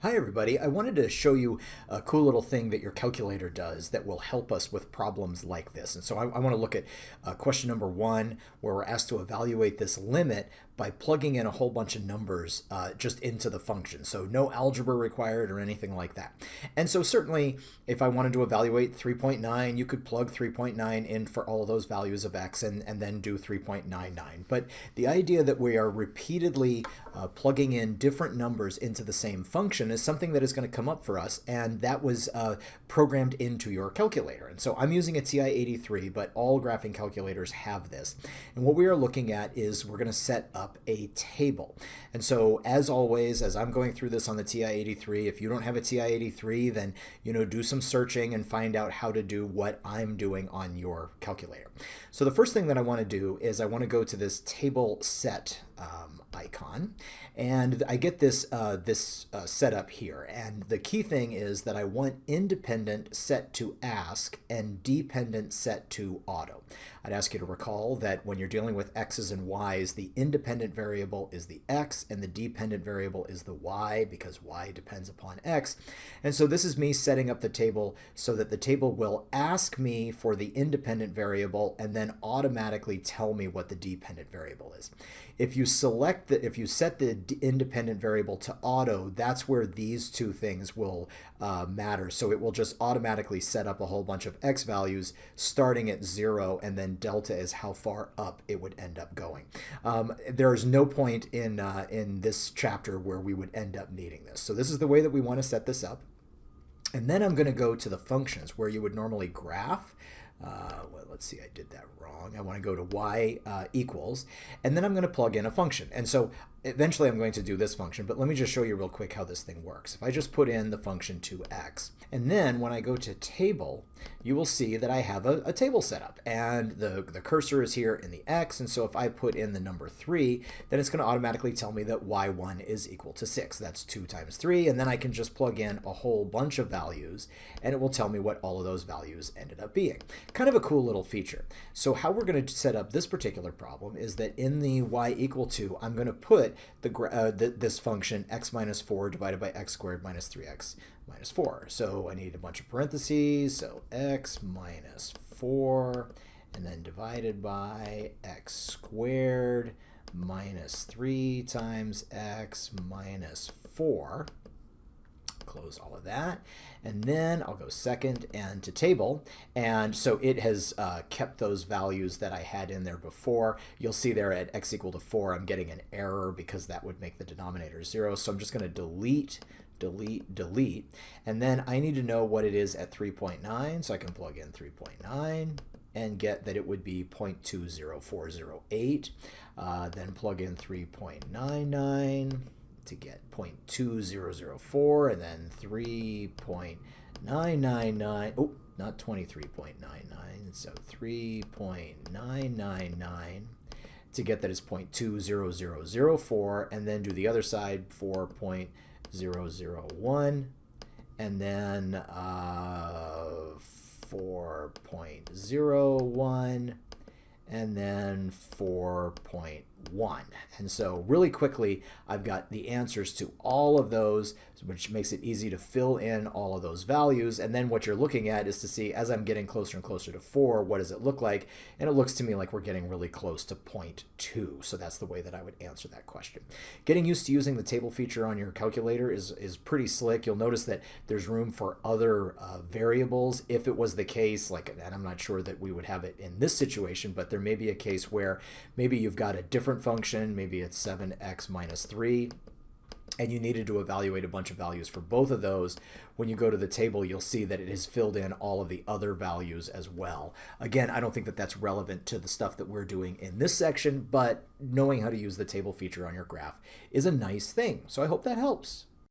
Hi everybody, I wanted to show you a cool little thing that your calculator does that will help us with problems like this. And so I want to look at question number 1 where we're asked to evaluate this limit by plugging in a whole bunch of numbers just into the function. So no algebra required or anything like that. And so certainly if I wanted to evaluate 3.9, you could plug 3.9 in for all of those values of x and then do 3.99. But the idea that we are repeatedly plugging in different numbers into the same function is something that is going to come up for us, and that was programmed into your calculator. And so I'm using a TI-83, but all graphing calculators have this. And what we are looking at is we're going to set up a table. And so as always, as I'm going through this on the TI-83, if you don't have a TI-83, then do some searching and find out how to do what I'm doing on your calculator. So the first thing that I want to do is I want to go to this table set icon, and I get this setup here. And the key thing is that I want independent set to ask and dependent set to auto. I'd ask you to recall that when you're dealing with x's and y's, the independent variable is the x and the dependent variable is the y, because y depends upon x. And so this is me setting up the table so that the table will ask me for the independent variable and then automatically tell me what the dependent variable is. If you set the independent variable to auto, that's where these two things will matter. So it will just automatically set up a whole bunch of x values starting at 0, and then delta is how far up it would end up going. There's no point in this chapter where we would end up needing this. So this is the way that we want to set this up. And then I'm going to go to the functions where you would normally graph. Well, let's see, I did that wrong. I want to go to y equals, and then I'm going to plug in a function. And so eventually I'm going to do this function, but let me just show you real quick how this thing works. If I just put in the function 2x, and then when I go to table, you will see that I have a table set up, and the cursor is here in the x, and so if I put in the number 3, then it's going to automatically tell me that y1 is equal to 6. That's 2 times 3, and then I can just plug in a whole bunch of values, and it will tell me what all of those values ended up being. Kind of a cool little feature. So how we're going to set up this particular problem is that in the y equal to, I'm going to put this function x minus 4 divided by x squared minus 3x minus 4. So I need a bunch of parentheses, so x minus 4, and then divided by x squared minus 3 times x minus 4. Close all of that, and then I'll go second and to table, and so it has kept those values that I had in there before. You'll see there at x equal to 4 I'm getting an error because that would make the denominator 0, so I'm just going to delete, and then I need to know what it is at 3.9, so I can plug in 3.9 and get that it would be 0.20408, then plug in 3.99 to get 0.2004, and then 3.999, oh, not 23.99, so 3.999 to get that is 0.20004, and then do the other side for 0.001, and then 4.01, and then 4.1. And so really quickly, I've got the answers to all of those, which makes it easy to fill in all of those values. And then what you're looking at is to see, as I'm getting closer and closer to 4, what does it look like? And it looks to me like we're getting really close to 0.2. So that's the way that I would answer that question. Getting used to using the table feature on your calculator is pretty slick. You'll notice that there's room for other variables. If it was the case, like, and I'm not sure that we would have it in this situation, but there may be a case where maybe you've got a different function, maybe it's 7x minus 3, and you needed to evaluate a bunch of values for both of those. When you go to the table, you'll see that it has filled in all of the other values as well. Again, I don't think that that's relevant to the stuff that we're doing in this section, but knowing how to use the table feature on your graph is a nice thing. So I hope that helps.